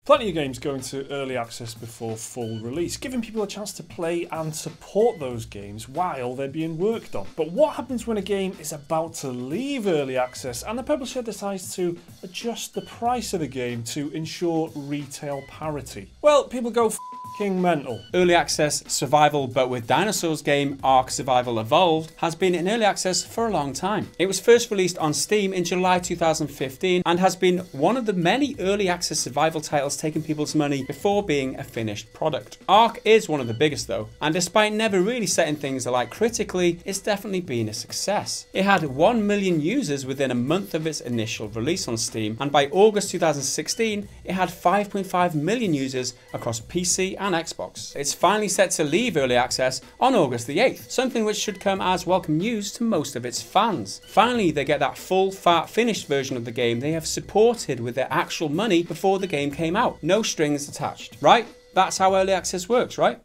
Plenty of games go into early access before full release, giving people a chance to play and support those games while they're being worked on. But what happens when a game is about to leave early access and the publisher decides to adjust the price of the game to ensure retail parity? Well, people go f***ing mental. Early access survival but with dinosaurs game Ark Survival Evolved has been in early access for a long time. It was first released on Steam in July 2015 and has been one of the many early access survival titles taking people's money before being a finished product. Ark is one of the biggest though, and despite never really setting things alight critically, it's definitely been a success. It had 1 million users within a month of its initial release on Steam, and by August 2016 it had 5.5 million users across PC and Xbox. It's finally set to leave early access on August the 8th, something which should come as welcome news to most of its fans. Finally they get that full fat finished version of the game they have supported with their actual money before the game came out. No strings attached. Right? That's how early access works, right?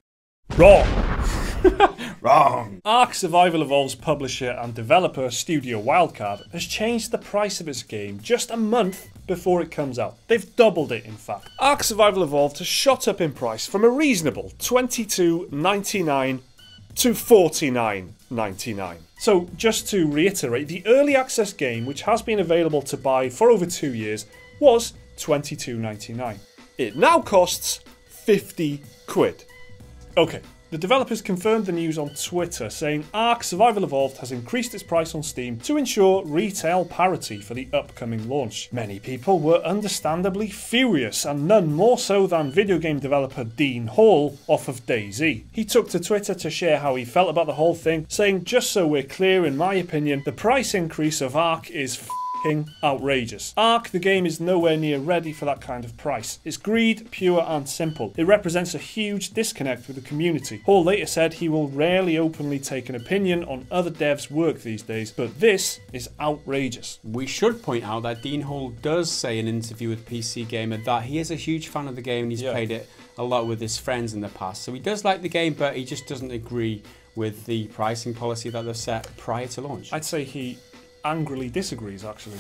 Wrong. Wrong. Ark Survival Evolved's publisher and developer Studio Wildcard has changed the price of its game just a month before it comes out. They've doubled it, in fact. Ark Survival Evolved has shot up in price from a reasonable $22.99 to $49.99. So just to reiterate, the early access game, which has been available to buy for over 2 years, was $22.99. It now costs 50 quid. Okay. The developers confirmed the news on Twitter, saying Ark Survival Evolved has increased its price on Steam to ensure retail parity for the upcoming launch. Many people were understandably furious, and none more so than video game developer Dean Hall off of DayZ. He took to Twitter to share how he felt about the whole thing, saying, "Just so we're clear, in my opinion, the price increase of Ark is outrageous. Ark, the game, is nowhere near ready for that kind of price. It's greed, pure and simple. It represents a huge disconnect with the community." Hall later said he will rarely openly take an opinion on other devs' work these days, but this is outrageous. We should point out that Dean Hall does say in an interview with PC Gamer that he is a huge fan of the game and he's played it a lot with his friends in the past. So he does like the game, but he just doesn't agree with the pricing policy that they've set prior to launch. I'd say he angrily disagrees actually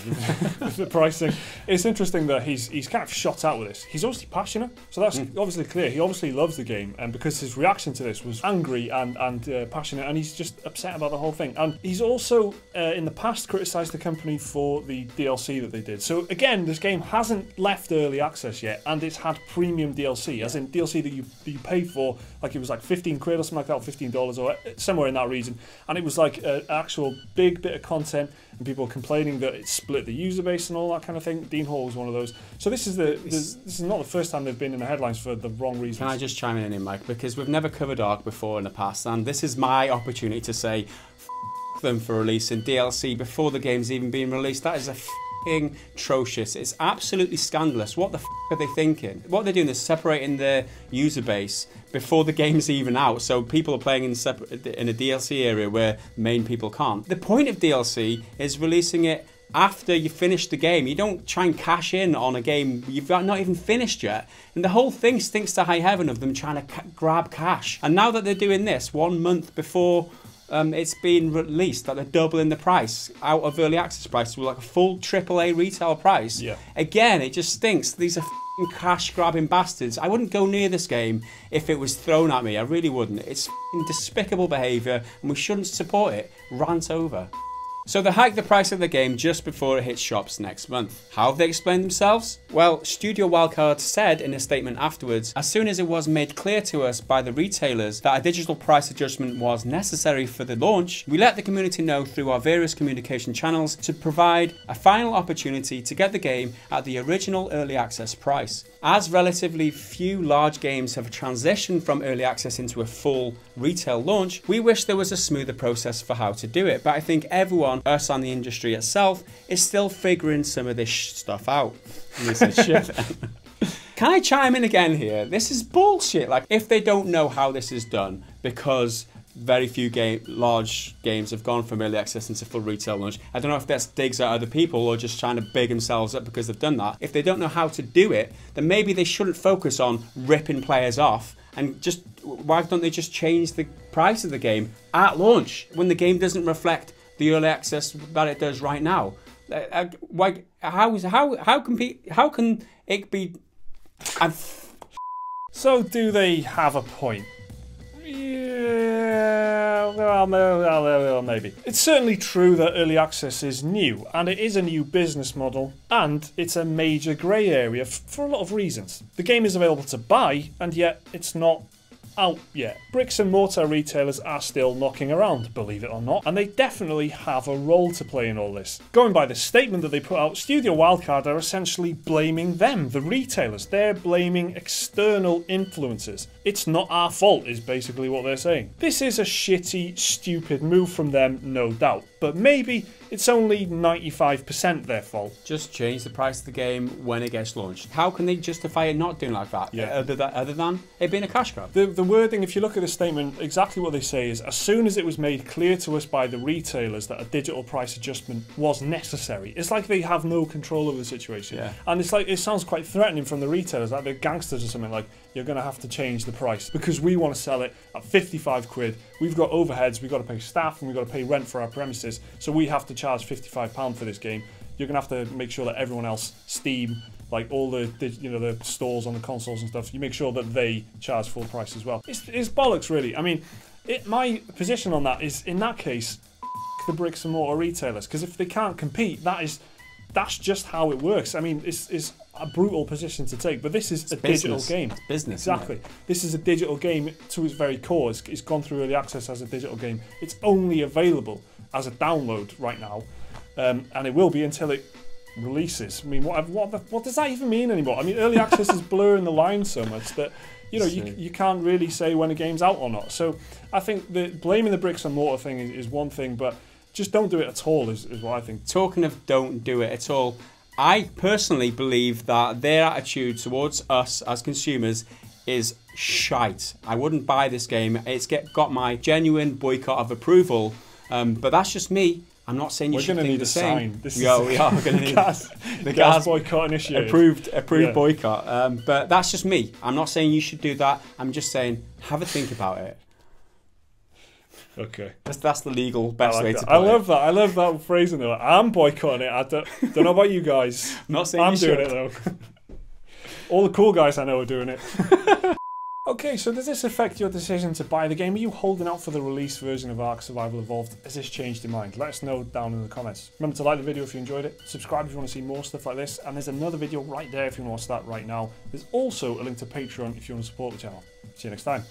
with the pricing. It's interesting that he's kind of shot out with this. He's obviously passionate, so that's obviously clear. He obviously loves the game, and because his reaction to this was angry and passionate, and he's just upset about the whole thing. And he's also in the past criticised the company for the DLC that they did. So again, this game hasn't left early access yet, and it's had premium DLC, as in DLC that you paid for, like it was like 15 quid or something like that, or $15 or somewhere in that region, and it was like an actual big bit of content. And people complaining that it split the user base and all that kind of thing. Dean Hall was one of those. So this is not the first time they've been in the headlines for the wrong reasons. Can I just chime in, Mike? Because we've never covered Ark before in the past, and this is my opportunity to say f them for releasing DLC before the game's even been released. That is a f***ing atrocious. It's absolutely scandalous. What the f are they thinking? What they're doing is separating their user base before the game's even out, so people are playing in a DLC area where main people can't. The point of DLC is releasing it after you finish the game. You don't try and cash in on a game you've not even finished yet. And the whole thing stinks to high heaven of them trying to grab cash. And now that they're doing this 1 month before it's been released, that they're doubling the price out of early access price to like a full AAA retail price. Yeah. Again, it just stinks. These are cash grabbing bastards. I wouldn't go near this game if it was thrown at me. I really wouldn't. It's despicable behaviour and we shouldn't support it. Rant over. So they hiked the price of the game just before it hits shops next month. How have they explained themselves? Well, Studio Wildcard said in a statement afterwards, as soon as it was made clear to us by the retailers that a digital price adjustment was necessary for the launch, we let the community know through our various communication channels to provide a final opportunity to get the game at the original early access price. As relatively few large games have transitioned from early access into a full retail launch, we wish there was a smoother process for how to do it, but I think everyone, us and the industry itself, is still figuring some of this stuff out. This is shit. Can I chime in again here? This is bullshit. Like, if they don't know how this is done, because very few large games have gone from early access into full retail launch. I don't know if that's digs at other people or just trying to big themselves up because they've done that. If they don't know how to do it, then maybe they shouldn't focus on ripping players off and just, why don't they just change the price of the game at launch when the game doesn't reflect the early access that it does right now? How can it be So do they have a point? Yeah, well, maybe. It's certainly true that early access is new, and it is a new business model, and it's a major grey area for a lot of reasons. The game is available to buy, and yet it's not out yet. Bricks and mortar retailers are still knocking around, believe it or not, and they definitely have a role to play in all this. Going by the statement that they put out, Studio Wildcard are essentially blaming them, the retailers. They're blaming external influences. It's not our fault, is basically what they're saying. This is a shitty, stupid move from them, no doubt, but maybe it's only 95% their fault. Just change the price of the game when it gets launched. How can they justify it not doing like that? Yeah. Other than it being a cash grab? The wording, if you look at the statement, exactly what they say is, as soon as it was made clear to us by the retailers that a digital price adjustment was necessary. It's like they have no control over the situation. Yeah. And it's like, it sounds quite threatening from the retailers, like they're gangsters or something, like, you're going to have to change the price because we want to sell it at 55 quid. We've got overheads, we've got to pay staff, and we've got to pay rent for our premises, so we have to charge £55 for this game. You're going to have to make sure that everyone else, Steam, like all the the stores on the consoles and stuff, you make sure that they charge full price as well. It's bollocks, really. I mean, my position on that is, in that case, the bricks and mortar retailers, because if they can't compete, that's just how it works. I mean, it's a brutal position to take, but this is a digital game. It's business. Exactly. This is a digital game to its very core. It's gone through early access as a digital game. It's only available as a download right now, and it will be until it releases. I mean, what does that even mean anymore? I mean, early access is blurring the line so much that you can't really say when a game's out or not. So I think blaming the bricks and mortar thing is one thing, but just don't do it at all is what I think. Talking of don't do it at all, I personally believe that their attitude towards us as consumers is shite. I wouldn't buy this game. It's got my genuine boycott of approval, but that's just me. I'm not saying you should think the same. We are going to need the gas boycott initiative. Approved boycott. But that's just me. I'm not saying you should do that. I'm just saying have a think about it. Okay. That's the legal best way to put it. I love that. I love that phrasing though. I'm boycotting it. I don't know about you guys. I'm not saying I'm you doing should. it though. All the cool guys I know are doing it. Okay, so does this affect your decision to buy the game? Are you holding out for the release version of Ark Survival Evolved? Has this changed your mind? Let us know down in the comments. Remember to like the video if you enjoyed it, subscribe if you want to see more stuff like this, and there's another video right there if you want to watch that right now. There's also a link to Patreon if you want to support the channel. See you next time.